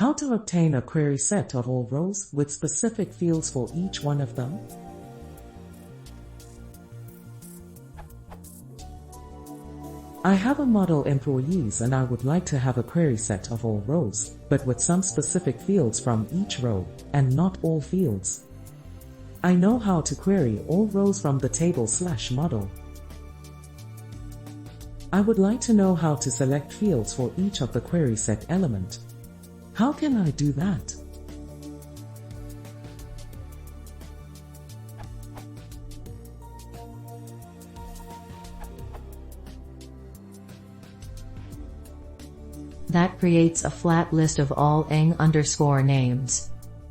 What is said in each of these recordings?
How to obtain a query set of all rows with specific fields for each one of them? I have a model employees and I would like to have a query set of all rows, but with some specific fields from each row, and not all fields. I know how to query all rows from the table/model. I would like to know how to select fields for each of the query set element. How can I do that? That creates a flat list of all eng_names.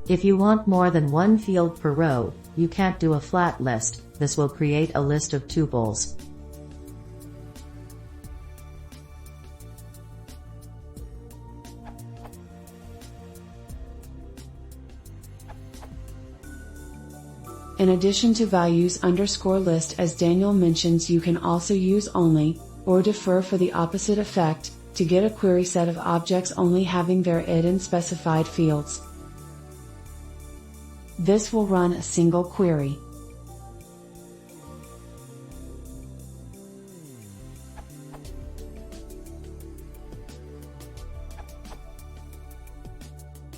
If you want more than one field per row, you can't do a flat list. This will create a list of tuples. In addition to values _list, as Daniel mentions, you can also use only, or defer for the opposite effect, to get a query set of objects only having their id in specified fields. This will run a single query.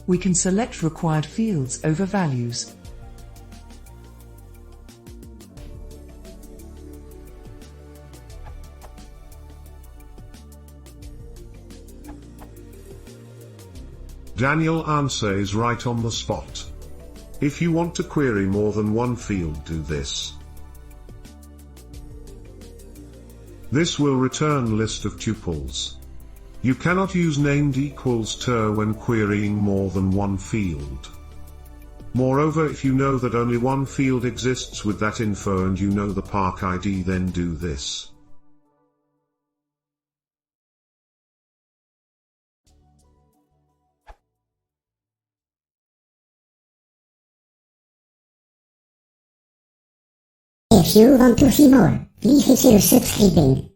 We can select required fields over values. Daniel answer is right on the spot. If you want to query more than one field, do this. This will return list of tuples. You cannot use named equals ter when querying more than one field. Moreover, if you know that only one field exists with that info and you know the park ID, then do this. If you want to see more, please hit subscribing.